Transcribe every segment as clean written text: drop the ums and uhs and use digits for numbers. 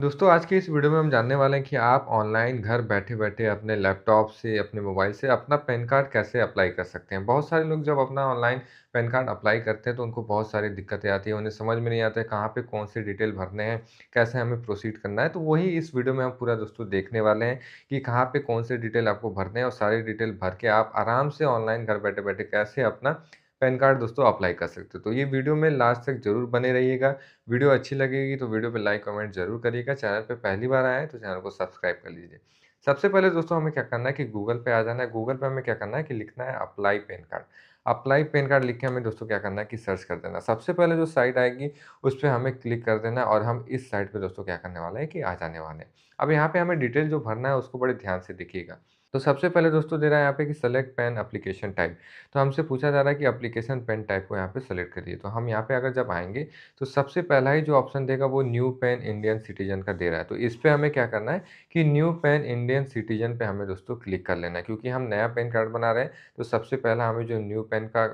दोस्तों आज की इस वीडियो में हम जानने वाले हैं कि आप ऑनलाइन घर बैठे-बैठे अपने लैपटॉप से, अपने मोबाइल से अपना पैन कार्ड कैसे अप्लाई कर सकते हैं। बहुत सारे लोग जब अपना ऑनलाइन पैन कार्ड अप्लाई करते हैं तो उनको बहुत सारी दिक्कतें आती हैं, उन्हें समझ में नहीं आता है कहाँ पे कौन-से डिटेल भरने हैं, कैसे हमें प्रोसीड करना है। तो वही इस वीडियो में हम पूरा दोस्तों देखने वाले हैं कि कहाँ पे कौन-से डिटेल आपको भरने हैं और सारी डिटेल भर के आप आराम से ऑनलाइन घर बैठे-बैठे कैसे अपना पैन कार्ड दोस्तों अप्लाई कर सकते हो। तो ये वीडियो में लास्ट तक ज़रूर बने रहिएगा। वीडियो अच्छी लगेगी तो वीडियो पे लाइक कमेंट ज़रूर करिएगा। चैनल पे पहली बार आए हैं तो चैनल को सब्सक्राइब कर लीजिए। सबसे पहले दोस्तों हमें क्या करना है कि गूगल पे आ जाना है। गूगल पे हमें क्या करना है कि लिखना है apply pan card. Apply pan card लिख के हमें दोस्तों क्या करना है कि सर्च कर देना। सबसे पहले जो साइट आएगी उस पे हमें क्लिक कर देना है और हम इस साइट पे दोस्तों क्या करने वाले हैं कि आ जाने वाले हैं। अब यहाँ पे हमें डिटेल जो भरना है उसको बड़े ध्यान से देखिएगा। तो सबसे पहले दोस्तों दे रहा है यहाँ पे कि सेलेक्ट पैन एप्लीकेशन टाइप। तो हमसे पूछा जा रहा है कि एप्लीकेशन पेन टाइप को यहाँ पे सेलेक्ट करिए। तो हम यहाँ पे अगर जब आएँगे तो सबसे पहला ही जो ऑप्शन देगा वो न्यू पेन इंडियन सिटीज़न का दे रहा है। तो इस पे हमें क्या करना है कि न्यू पेन इंडियन सिटीज़न पे हमें दोस्तों क्लिक कर लेना है क्योंकि हम नया पैन कार्ड बना रहे हैं, तो सबसे पहला हमें जो न्यू पेन का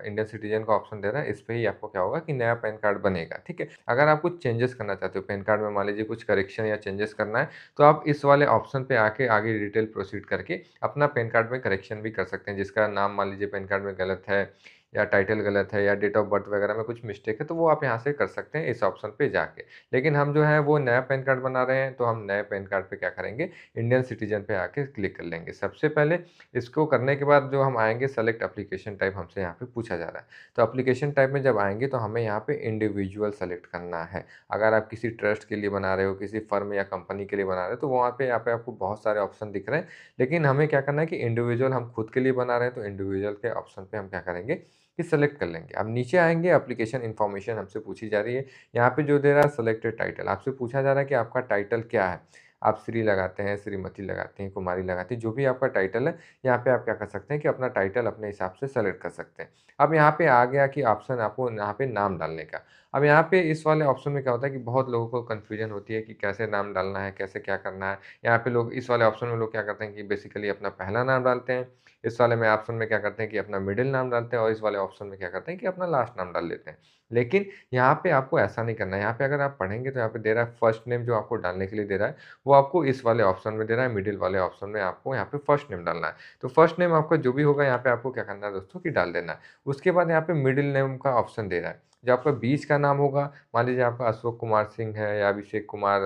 इंडियन सिटीज़न का ऑप्शन दे रहा है, इस पे ही आपको क्या होगा कि नया पैन कार्ड बनेगा, ठीक है? अगर आप कुछ चेंजेस करना चाहते हो पैन कार्ड में, मान लीजिए कुछ करेक्शन या चेंजेस करना है, तो आप इस वाले ऑप्शन पे आके आगे डिटेल प्रोसीड करके अपना पैन कार्ड में करेक्शन भी कर सकते हैं। जिसका नाम मान लीजिए पैन कार्ड में गलत है या टाइटल गलत है या डेट ऑफ बर्थ वगैरह में कुछ मिस्टेक है, तो वो आप यहाँ से कर सकते हैं इस ऑप्शन पे जाके। लेकिन हम जो है वो नया पैन कार्ड बना रहे हैं, तो हम नए पैन कार्ड पे क्या करेंगे, इंडियन सिटीज़न पे आके क्लिक कर लेंगे। सबसे पहले इसको करने के बाद जो हम आएँगे सेलेक्ट एप्लीकेशन टाइप हमसे यहाँ पे पूछा जा रहा है। तो एप्लीकेशन टाइप में जब आएँगे तो हमें यहाँ पे इंडिविजुअल सेलेक्ट करना है। अगर आप किसी ट्रस्ट के लिए बना रहे हो, किसी फर्म या कंपनी के लिए बना रहे हो, तो वहाँ पे यहाँ पे आपको बहुत सारे ऑप्शन दिख रहे हैं। लेकिन हमें क्या करना है कि इंडिविजुअल हम खुद के लिए बना रहे हैं, तो इंडिविजुअल के ऑप्शन पे हम क्या करेंगे कि सेलेक्ट कर लेंगे। अब नीचे आएँगे एप्लीकेशन इन्फॉर्मेशन हमसे पूछी जा रही है। यहाँ पे जो दे रहा है सेलेक्टेड टाइटल, आपसे पूछा जा रहा है कि आपका टाइटल क्या है? आप श्री लगाते हैं, श्रीमती लगाते हैं, कुमारी लगाते हैं, जो भी आपका टाइटल है, यहाँ पे आप क्या कर सकते हैं कि अपना टाइटल अपने हिसाब से सेलेक्ट कर सकते हैं। अब यहाँ पे आ गया कि ऑप्शन आपको यहाँ पे नाम डालने का। अब यहाँ पे इस वाले ऑप्शन में क्या होता है कि बहुत लोगों को कन्फ्यूजन होती है कि कैसे नाम डालना है, कैसे क्या करना है। यहाँ पे लोग इस वाले ऑप्शन में लोग क्या करते हैं कि बेसिकली अपना पहला नाम डालते हैं। इस वाले में ऑप्शन में क्या करते हैं कि अपना मिडिल नाम डालते हैं और इस वाले ऑप्शन में क्या करते हैं कि अपना लास्ट नाम डाल लेते हैं। लेकिन यहाँ पे आपको ऐसा नहीं करना है। यहाँ पे अगर आप पढ़ेंगे तो यहाँ पे दे रहा है फर्स्ट नेम जो आपको डालने के लिए दे रहा है, वो आपको इस वाले ऑप्शन में दे रहा है, मिडिल वाले ऑप्शन में आपको यहाँ पे फर्स्ट नेम डालना है। तो फर्स्ट नेम आपका जो भी होगा यहाँ पे आपको क्या करना है दोस्तों कि डाल देना है। उसके बाद यहाँ पे मिडिल नेम का ऑप्शन दे रहा है। जो आपका बीच का नाम होगा, मान लीजिए आपका अशोक कुमार सिंह है या अभिषेक कुमार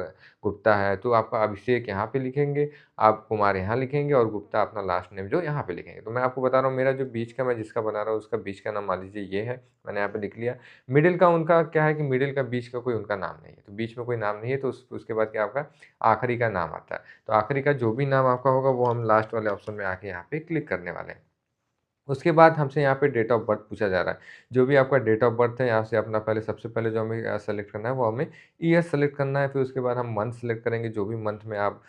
गुप्ता है, तो आपका अभिषेक यहाँ पे लिखेंगे, आप कुमार यहाँ लिखेंगे और गुप्ता अपना लास्ट नेम जो यहाँ पे लिखेंगे। तो मैं आपको बता रहा हूँ मेरा जो बीच का मैं जिसका बना रहा हूँ उसका बीच का नाम मान लीजिए ये है, मैंने यहाँ पे लिख लिया। मिडिल का उनका क्या है कि मिडिल का बीच का कोई उनका नाम नहीं है, तो बीच में कोई नाम नहीं है तो उसके बाद क्या आपका आखिरी का नाम आता है। तो आखिरी का जो भी नाम आपका होगा वो हम लास्ट वाले ऑप्शन में आके यहाँ पे क्लिक करने वाले हैं। उसके बाद हमसे यहाँ पे डेट ऑफ बर्थ पूछा जा रहा है। जो भी आपका डेट ऑफ बर्थ है यहाँ से अपना पहले सबसे पहले जो हमें सेलेक्ट करना है वो हमें ईयर सेलेक्ट करना है। फिर उसके बाद हम मंथ सेलेक्ट करेंगे, जो भी मंथ में आप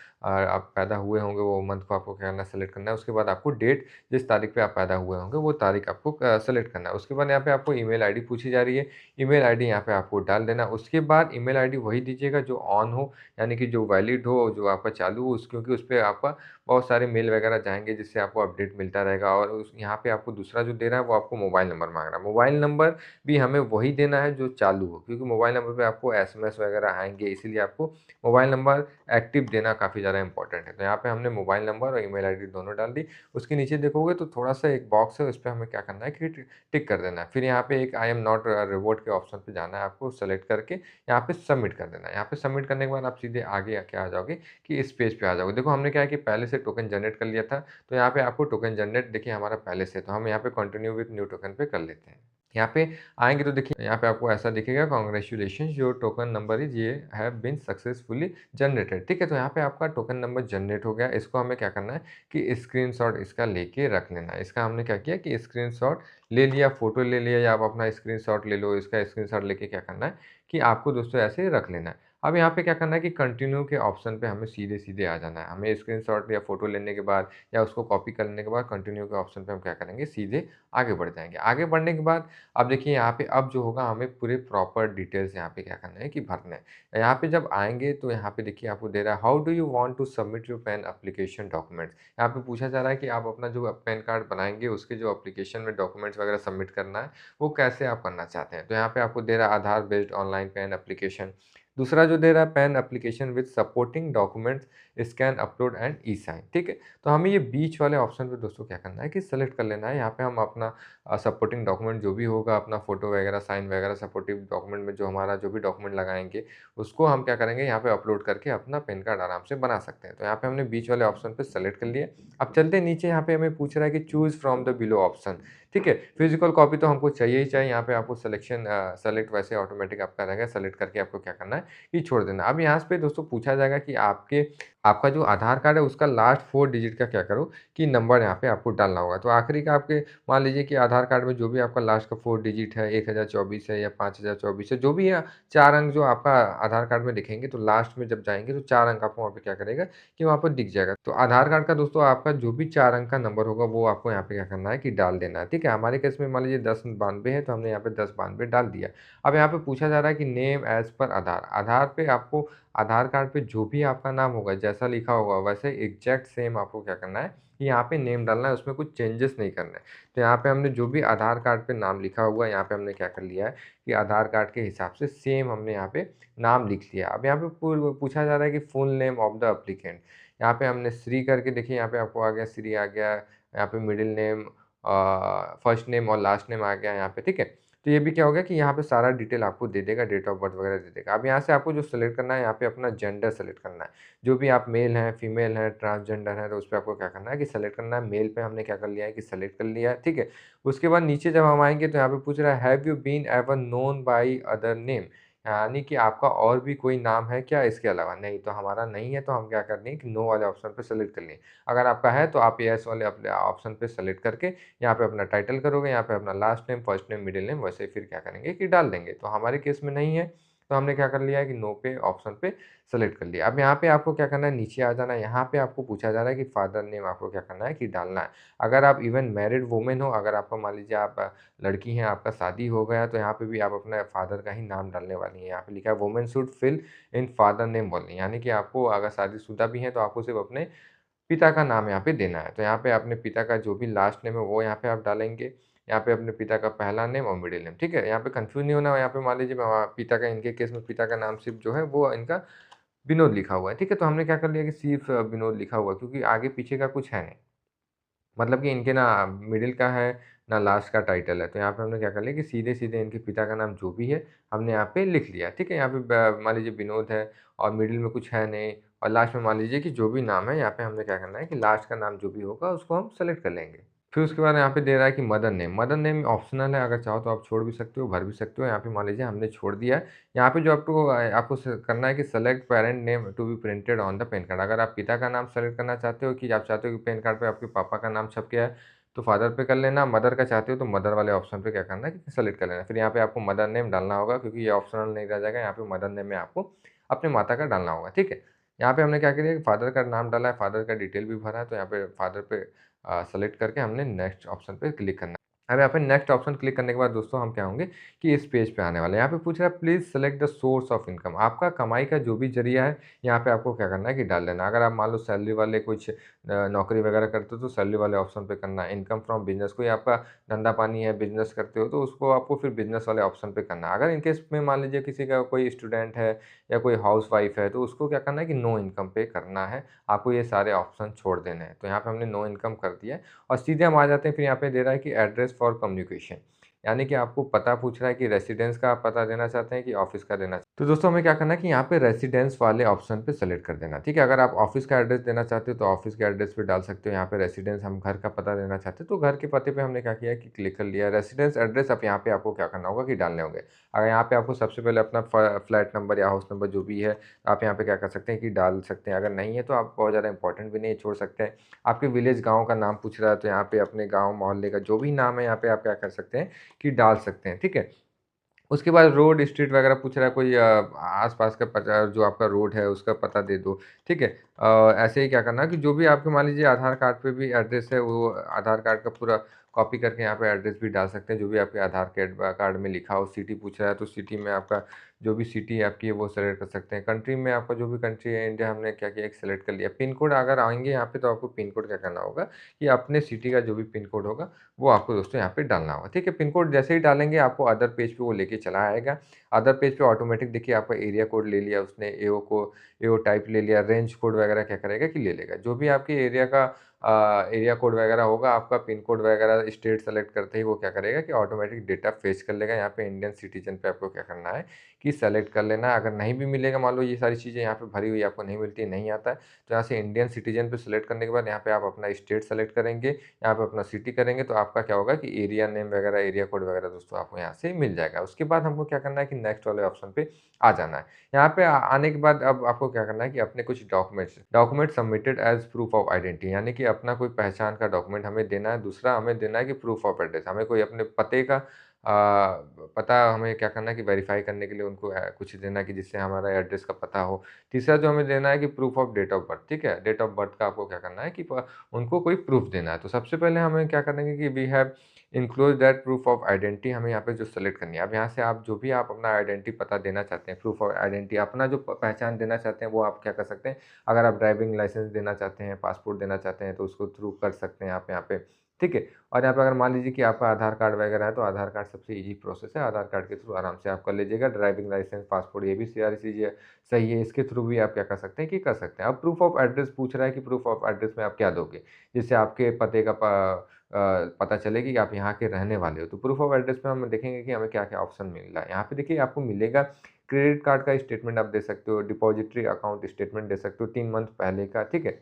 पैदा हुए होंगे वो मंथ को आपको क्या करना है सेलेक्ट करना है। उसके बाद आपको डेट जिस तारीख पे आप पैदा हुए होंगे वो तारीख आपको सेलेक्ट करना है। उसके बाद यहाँ पे आपको ईमेल आईडी पूछी जा रही है। ईमेल आईडी यहाँ पे आपको डाल देना। उसके बाद ईमेल आईडी वही दीजिएगा जो ऑन हो, यानी कि जो वैलिड हो, जो आपका चालू हो, उस क्योंकि उसपे आपका बहुत सारे मेल वगैरह जाएँगे जिससे आपको अपडेट मिलता रहेगा। और उस यहाँ पे आपको दूसरा जो दे रहा है वो आपको मोबाइल नंबर माँग रहा है। मोबाइल नंबर भी हमें वही देना है जो चालू हो, क्योंकि मोबाइल नंबर पे आपको एसएमएस वगैरह आएँगे, इसीलिए आपको मोबाइल नंबर एक्टिव देना काफ़ी ज़्यादा इम्पोर्टेंट है। तो यहाँ पे हमने मोबाइल नंबर और ईमेल आईडी दोनों डाल दी। उसके नीचे देखोगे तो थोड़ा-सा एक बॉक्स है, उस पे हमें क्या करना है कि टिक कर देना है। फिर यहाँ पे एक आई एम नॉट रोबोट के ऑप्शन पे जाना है आपको, सेलेक्ट करके यहाँ पे सबमिट कर देना है। यहाँ पे सबमिट करने के बाद आप सीधे आगे क्या आ जाओगे कि इस पेज पे आ जाओगे। देखो हमने क्या है कि पहले से टोकन जनरेट कर लिया था, तो यहाँ पे आपको टोकन जनरेट देखिए हमारा पहले से है, तो हम यहाँ पे कंटिन्यू विथ न्यू टोकन पे कर लेते हैं। यहाँ पे आएँगे तो देखिए यहाँ पे आपको ऐसा दिखेगा congratulations your token number is ये हैव बीन सक्सेसफुली जनरेटेड, ठीक है? तो यहाँ पे आपका टोकन नंबर जनरेट हो गया। इसको हमें क्या करना है कि स्क्रीनशॉट इसका लेके रख लेना है। इसका हमने क्या किया कि स्क्रीनशॉट ले लिया, फ़ोटो ले लिया या आप अपना स्क्रीनशॉट ले लो, इसका स्क्रीनशॉट लेके क्या करना है कि आपको दोस्तों ऐसे रख लेना है। अब यहाँ पे क्या करना है कि कंटिन्यू के ऑप्शन पे हमें सीधे-सीधे आ जाना है। हमें स्क्रीनशॉट या फ़ोटो लेने के बाद या उसको कॉपी कर लेने के बाद कंटिन्यू के ऑप्शन पे हम क्या करेंगे, सीधे आगे बढ़ जाएँगे। आगे बढ़ने के बाद अब देखिए यहाँ पे अब जो होगा हमें पूरे प्रॉपर डिटेल्स यहाँ पे क्या करना है कि भरना है। यहाँ पे जब आएँगे तो यहाँ पे देखिए आपको दे रहा है how do you want to submit your PAN application documents. यहाँ पे पूछा जा रहा है कि आप अपना जो पैन कार्ड बनाएँगे उसके जो एप्लीकेशन में डॉक्यूमेंट्स वगैरह सबमिट करना है, वो कैसे आप करना चाहते हैं। तो यहाँ पे आपको दे रहा है Aadhaar based online PAN application, दूसरा जो दे रहा है PAN application with supporting documents, scan, upload and e-sign, ठीक है? तो हमें ये बीच वाले ऑप्शन पे दोस्तों क्या करना है कि सेलेक्ट कर लेना है। यहाँ पे हम अपना सपोर्टिंग डॉक्यूमेंट जो भी होगा, अपना फ़ोटो वगैरह, साइन वगैरह सपोर्टिव डॉक्यूमेंट में जो हमारा जो भी डॉक्यूमेंट लगाएँगे, उसको हम क्या करेंगे यहाँ पे अपलोड करके अपना पैन कार्ड आराम से बना सकते हैं। तो यहाँ पे हमने बीच वाले ऑप्शन पे सेलेक्ट कर लिया। अब चलते हैं नीचे, यहाँ पे हमें पूछ रहा है कि choose from the below option, ठीक है? फिज़िकल कॉपी तो हमको चाहिए ही चाहिए। यहाँ पे आपको सेलेक्ट वैसे ऑटोमेटिक आपका रहेगा, सेलेक्ट करके आपको क्या करना है कि छोड़ देना। अब यहाँ पे दोस्तों पूछा जाएगा कि आपका जो आधार कार्ड है उसका लास्ट 4 डिजिट का क्या करो कि नंबर यहाँ पे आपको डालना होगा। तो आखिरी का आपके मान लीजिए कि आधार कार्ड में जो भी आपका लास्ट का 4 डिजिट है, 1024 है या 5024 है, जो भी है 4 अंक जो आपका आधार कार्ड में दिखेंगे, तो लास्ट में जब जाएँगे तो 4 अंक आपको वहाँ पे क्या करेगा कि वहाँ पर दिख जाएगा। तो आधार कार्ड का दोस्तों आपका जो भी 4 अंक का नंबर होगा वो आपको यहाँ पे क्या करना है कि डाल देना है, ठीक है? हमारे केस में मान लीजिए 1092 है, तो हमने यहाँ पे 1092 डाल दिया। अब यहाँ पे पूछा जा रहा है कि नेम एज़ पर आधार। आधार पे आपको आधार कार्ड पे जो भी आपका नाम होगा, जैसा लिखा होगा वैसे एग्ज़ैक्ट सेम आपको क्या करना है कि यहाँ पे नेम डालना है, उसमें कुछ चेंजेस नहीं करना है। तो यहाँ पे हमने जो भी आधार कार्ड पे नाम लिखा हुआ है, यहाँ पे हमने क्या कर लिया है कि आधार कार्ड के हिसाब से सेम हमने यहाँ पे नाम लिख लिया। अब यहाँ पे पूछा जा रहा है कि full name of the applicant. यहाँ पे हमने श्री करके देखिए, यहाँ पे आपको आ गया श्री आ गया, यहाँ पे मिडल नेम फर्स्ट नेम और लास्ट नेम आ गया यहाँ पे, ठीक है? तो ये भी क्या होगा कि यहाँ पे सारा डिटेल आपको दे देगा, डेट ऑफ बर्थ वगैरह दे देगा। अब यहाँ से आपको जो सेलेक्ट करना है, यहाँ पे अपना जेंडर सेलेक्ट करना है। जो भी आप मेल हैं, फीमेल हैं, ट्रांसजेंडर हैं, तो उस पे आपको क्या करना है कि सेलेक्ट करना है। मेल पे हमने क्या कर लिया है कि सेलेक्ट कर लिया है, ठीक है? उसके बाद नीचे जब हम आएँगे तो यहाँ पे पूछ रहा है have you been ever known by other name? यानी कि आपका और भी कोई नाम है क्या इसके अलावा? नहीं, तो हमारा नहीं है, तो हम क्या कर लें कि नो वाले ऑप्शन पे सेलेक्ट कर लें। अगर आपका है तो आप येस वाले अपने ऑप्शन पे सेलेक्ट करके यहाँ पे अपना टाइटल करोगे, यहाँ पे अपना last name, first name, middle name वैसे ही फिर क्या करेंगे कि डाल देंगे। तो हमारे केस में नहीं है, तो हमने क्या कर लिया है कि नो पे ऑप्शन पे सेलेक्ट कर लिया। अब यहाँ पे आपको क्या करना है, नीचे आ जाना है। यहाँ पे आपको पूछा जा रहा है कि फादर नेम आपको क्या करना है कि डालना है। अगर आप इवन मैरिड वुमन हो, अगर आपका मान लीजिए आप लड़की हैं, आपका शादी हो गया, तो यहाँ पे भी आप अपना फादर का ही नाम डालने वाली हैं। यहाँ पे लिखा है woman should fill in father name only, यानी कि आपको अगर शादीशुदा भी हैं तो आपको सिर्फ़ अपने पिता का नाम यहाँ पे देना है। तो यहाँ पे अपने पिता का जो भी लास्ट नेम है वो यहाँ पे आप डालेंगे। यहाँ पे अपने पिता का पहला नेम और मिडल नेम, ठीक है? यहाँ पे कन्फ्यूज़ नहीं होना। यहाँ पे मान लीजिए पिता का, इनके केस में पिता का नाम सिर्फ़ जो है वो इनका विनोद लिखा हुआ है, ठीक है? तो हमने क्या कर लिया कि सिर्फ़ विनोद लिखा हुआ है, क्योंकि आगे-पीछे का कुछ है नहीं। मतलब कि इनके ना मिडल का है, ना लास्ट का टाइटल है। तो यहाँ पे हमने क्या कर लिया कि सीधे-सीधे इनके पिता का नाम जो भी है, हमने यहाँ पे लिख लिया, ठीक है? यहाँ पे मान लीजिए विनोद है और मिडल में कुछ है नहीं, और लास्ट में मान लीजिए कि जो भी नाम है, यहाँ पे हमने क्या करना है कि लास्ट का नाम जो भी होगा उसको हम सेलेक्ट कर लेंगे। फिर उसके बाद यहाँ पे दे रहा है कि mother name. Mother name optional है, अगर चाहो तो आप छोड़ भी सकते हो, भर भी सकते हो। यहाँ पे मान लीजिए हमने छोड़ दिया है। यहाँ पे जो आपको करना है कि select parent name to be printed on the PAN card. अगर आप पिता का नाम सेलेक्ट करना चाहते हो, कि आप चाहते हो कि पैन कार्ड पे आपके पापा का नाम छप गया है, तो फादर पे कर लेना। मदर का चाहते हो तो मदर वाले ऑप्शन पे क्या करना है कि सेलेक्ट कर लेना। फिर यहाँ पे आपको मदर नेम डालना होगा, क्योंकि ये ऑप्शनल नहीं रह जाएगा। यहाँ पे मदर नेम में आपको अपने माता का डालना होगा, ठीक है? यहाँ पे हमने क्या किया कि फादर का नाम डाला है, फादर का डिटेल भी भरा है, तो यहाँ पे फादर पे सेलेक्ट करके हमने नेक्स्ट ऑप्शन पे क्लिक करना है। अब यहाँ पे नेक्स्ट ऑप्शन क्लिक करने के बाद दोस्तों हम क्या होंगे कि इस पेज पे आने वाले हैं। यहाँ पे पूछ रहा है please select the source of income. आपका कमाई का जो भी ज़रिया है, यहाँ पे आपको क्या करना है कि डाल देना है। अगर आप मान लो सैलरी वाले कुछ नौकरी वगैरह करते हो तो सैलरी वाले ऑप्शन पे करना है। इनकम फ्रॉम बिज़नेस, कोई आपका धंधा पानी है, बिज़नेस करते हो, तो उसको आपको फिर बिज़नेस वाले ऑप्शन पे करना है। अगर इन केस में मान लीजिए किसी का कोई स्टूडेंट है या कोई हाउसवाइफ़ है, तो उसको क्या करना है कि नो इनकम पे करना है। आपको ये सारे ऑप्शन छोड़ देने हैं। तो यहाँ पे हमने नो इनकम कर दिया है, और सीधे हम आ जाते हैं, फिर यहाँ पे दे रहा है कि एड्रेस फॉर कम्युनिकेशन, यानी कि आपको पता पूछ रहा है कि रेसिडेंस का आप पता देना चाहते हैं कि ऑफ़िस का देना। तो दोस्तों हमें क्या करना है कि यहाँ पे रेसिडेंस वाले ऑप्शन पे सेलेक्ट कर देना, ठीक है? अगर आप ऑफ़िस का एड्रेस देना चाहते हो तो ऑफ़िस के एड्रेस पे डाल सकते हो। यहाँ पे रेसिडेंस हम घर का पता देना चाहते हो तो घर के पते पे हमने क्या किया है कि क्लिक कर लिया। रेसिडेंस एड्रेस अब यहाँ पे आपको क्या करना होगा कि डालने होंगे। अगर यहाँ पे आपको सबसे पहले अपना फ्लैट नंबर या हाउस नंबर जो भी है, आप यहाँ पे क्या कर सकते हैं कि डाल सकते हैं। अगर नहीं है तो आप बहुत ज़्यादा इंपॉर्टेंट भी नहीं है, छोड़ सकते हैं। आपके विलेज गाँव का नाम पूछ रहा है, तो यहाँ पे अपने गाँव मोहल्ले का जो भी नाम है यहाँ पे आप क्या कर सकते हैं कि डाल सकते हैं, ठीक है? उसके बाद रोड, स्ट्रीट वगैरह पूछ रहा है, कोई आस-पास का पता जो आपका रोड है उसका पता दे दो, ठीक है? ऐसे ही क्या करना है कि जो भी आपके मान लीजिए आधार कार्ड पे भी एड्रेस है, वो आधार कार्ड का पूरा कॉपी करके यहाँ पे एड्रेस भी डाल सकते हैं, जो भी आपके आधार कार्ड में लिखा हो। सिटी पूछ रहा है तो सिटी में आपका जो भी सिटी है आपकी है वो सेलेक्ट कर सकते हैं। कंट्री में आपका जो भी कंट्री है इंडिया हमने क्या किया एक सेलेक्ट कर लिया। पिन कोड अगर आएँगे यहाँ पे तो आपको पिन कोड क्या करना होगा कि अपने सिटी का जो भी पिन कोड होगा वो आपको दोस्तों यहाँ पे डालना होगा, ठीक है? पिन कोड जैसे ही डालेंगे आपको अदर पेज पे वो लेके चला आएगा। अदर पेज पे ऑटोमेटिक देखिए आपका एरिया कोड ले लिया उसने, एओ टाइप ले लिया, रेंज कोड वगैरह क्या करेगा कि ले लेगा। जो भी आपके एरिया का एरिया कोड वगैरह होगा, आपका पिन कोड वगैरह स्टेट सेलेक्ट करते ही वो क्या करेगा कि ऑटोमेटिक डेटा फेच कर लेगा। यहाँ पे इंडियन सिटीज़न पे आपको क्या करना है कि सेलेक्ट कर लेना है। अगर नहीं भी मिलेगा, मान लो ये सारी चीज़ें यहाँ पे भरी हुई आपको नहीं मिलती है, नहीं आता है, तो यहाँ से इंडियन सिटीज़न पे सेलेक्ट करने के बाद यहाँ पे आप अपना स्टेट सेलेक्ट करेंगे, यहाँ पे अपना सिटी करेंगे, तो आपका क्या होगा कि एरिया नेम वगैरह, एरिया कोड वगैरह दोस्तों आपको यहाँ से मिल जाएगा। उसके बाद हमको क्या करना है कि नेक्स्ट वाले ऑप्शन पे आ जाना है। यहाँ पे आने के बाद अब आपको क्या करना है कि अपने कुछ document submitted as proof of identity, यानी कि अपना कोई पहचान का डॉक्यूमेंट हमें देना है। दूसरा हमें देना है कि प्रूफ ऑफ एड्रेस, हमें कोई अपने पते का पता हमें क्या करना है कि वेरीफ़ाई करने के लिए उनको कुछ देना है कि जिससे हमारा एड्रेस का पता हो। तीसरा जो हमें देना है कि proof of date of birth, ठीक है? डेट ऑफ बर्थ का आपको क्या करना है कि प उनको कोई प्रूफ देना है। तो सबसे पहले हमें क्या करेंगे कि we have enclose that proof of identity, हमें यहाँ पे जो सेलेक्ट करनी है। अब यहाँ से आप जो भी आप अपना आइडेंटिटी पता देना चाहते हैं, प्रूफ ऑफ आइडेंटिटी अपना जो पहचान देना चाहते हैं वो आप क्या कर सकते हैं। अगर आप ड्राइविंग लाइसेंस देना चाहते हैं, पासपोर्ट देना चाहते हैं तो उसको थ्रू कर सकते हैं आप यहाँ पे, ठीक है? और यहाँ पे अगर मान लीजिए कि आपका आधार कार्ड वगैरह है तो आधार कार्ड सबसे ईज़ी प्रोसेस है, आधार कार्ड के थ्रू आराम से आप कर लीजिएगा। ड्राइविंग लाइसेंस, पासपोर्ट ये भी सारी चीज़ें सही है, इसके थ्रू भी आप क्या कर सकते हैं कि कर सकते हैं। अब प्रूफ ऑफ एड्रेस पूछ रहा है कि प्रूफ ऑफ एड्रेस में आप क्या दोगे? जिससे आपके पते का पता चले कि आप यहाँ के रहने वाले हो। तो प्रूफ ऑफ एड्रेस में हम देखेंगे कि हमें क्या-क्या ऑप्शन मिल रहा है। यहाँ पे देखिए आपको मिलेगा क्रेडिट कार्ड का स्टेटमेंट आप दे सकते हो, डिपॉजिटरी अकाउंट स्टेटमेंट दे सकते हो 3 मंथ पहले का, ठीक है?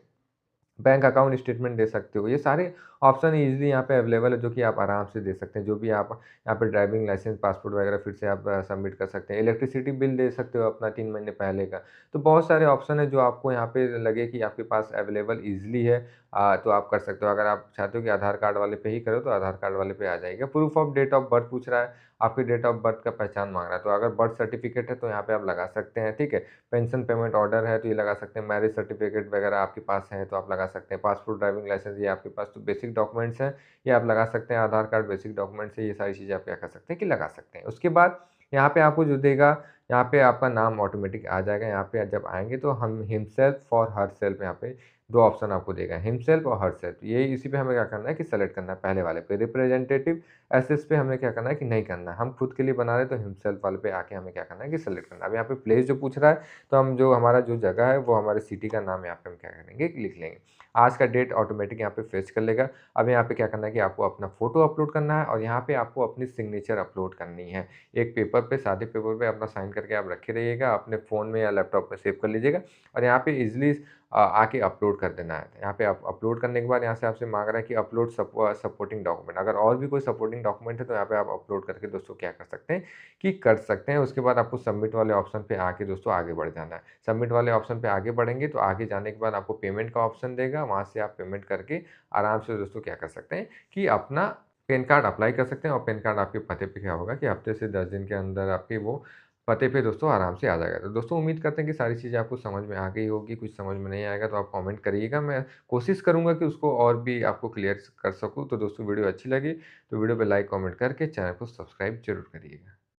बैंक अकाउंट स्टेटमेंट दे सकते हो। ये सारे ऑप्शन ईज़िली यहाँ पे अवेलेबल है जो कि आप आराम से दे सकते हैं। जो भी आप यहाँ पे ड्राइविंग लाइसेंस, पासपोर्ट वगैरह फिर से आप सबमिट कर सकते हैं। इलेक्ट्रिसिटी बिल दे सकते हो अपना 3 महीने पहले का। तो बहुत सारे ऑप्शन हैं जो आपको यहाँ पे लगे कि आपके पास अवेलेबल ईज़िली है, तो आप कर सकते हो। अगर आप चाहते हो कि आधार कार्ड वाले पे ही करो तो आधार कार्ड वाले पे आ जाएगा। Proof of date of birth पूछ रहा है, आपकी डेट ऑफ बर्थ का पहचान माँग रहा है। तो अगर बर्थ सर्टिफिकेट है तो यहाँ पे आप लगा सकते हैं, ठीक है? पेंशन पेमेंट ऑर्डर है तो ये लगा सकते हैं, मैरिज सर्टिफिकेट वगैरह आपके पास है तो आप लगा सकते हैं, पासपोर्ट, ड्राइविंग लाइसेंस ये आपके पास तो बेसिक डॉक्यूमेंट्स हैं, ये आप लगा सकते हैं, आधार कार्ड बेसिक डॉक्यूमेंट्स है, ये सारी चीज़ें आप क्या कर सकते हैं कि लगा सकते हैं। उसके बाद यहाँ पे आपको जो देगा, यहाँ पे आपका नाम ऑटोमेटिक आ जाएगा, यहाँ पे जब आएँगे तो हम हिमसेल्फ और हरसेल्फ यहाँ पे 2 ऑप्शन आपको देगा, हिमसेल्फ और हरसेल्फ। ये इसी पे हमें क्या करना है कि सेलेक्ट करना है पहले वाले पे, रिप्रेजेंटेटिव एसेस पे हमें क्या करना है कि नहीं करना है। हम खुद के लिए बना रहे हैं तो हिमसेल्फ वाले पे आके हमें क्या करना है कि सेलेक्ट करना है। अब यहाँ पे प्लेस जो पूछ रहा है तो हम जो हमारा जो जगह है वो हमारे सिटी का नाम यहाँ पे हम क्या करेंगे कि लिख लेंगे। आज का डेट ऑटोमेटिक यहाँ पे फेच कर लेगा। अब यहाँ पे क्या करना है कि आपको अपना फ़ोटो अपलोड करना है और यहाँ पे आपको अपनी सिग्नेचर अपलोड करनी है। एक पेपर पे, सादे पेपर पे अपना साइन करके आप रखे रहिएगा, अपने फ़ोन में या लैपटॉप में सेव कर लीजिएगा और यहाँ पे ईज़िली आके अपलोड कर देना है। यहाँ पे आप अपलोड करने के बाद यहाँ से आपसे माँग रहा है कि अपलोड सपोर्टिंग डॉक्यूमेंट। अगर और भी कोई सपोर्टिंग डॉक्यूमेंट है तो यहाँ पे आप अपलोड करके दोस्तों क्या कर सकते हैं कि कर सकते हैं। उसके बाद आपको सबमिट वाले ऑप्शन पे आके दोस्तों आगे बढ़ जाना है। सबमिट वाले ऑप्शन पे आगे बढ़ेंगे तो आगे जाने के बाद आपको पेमेंट का ऑप्शन देगा, वहाँ से आप पेमेंट करके आराम से दोस्तों क्या कर सकते हैं कि अपना पैन कार्ड अप्लाई कर सकते हैं और पैन कार्ड आपके पते पे क्या होगा कि हफ्ते से 10 दिन के अंदर आपके वो पते पे दोस्तों आराम से आ जाएगा। तो दोस्तों उम्मीद करते हैं कि सारी चीज़ें आपको समझ में आ गई होगी, कुछ समझ में नहीं आएगा तो आप कमेंट करिएगा। मैं कोशिश करूँगा कि उसको और भी आपको क्लियर कर सकूँ। तो दोस्तों वीडियो अच्छी लगी तो वीडियो पे लाइक, कमेंट करके चैनल को सब्सक्राइब ज़रूर करिएगा।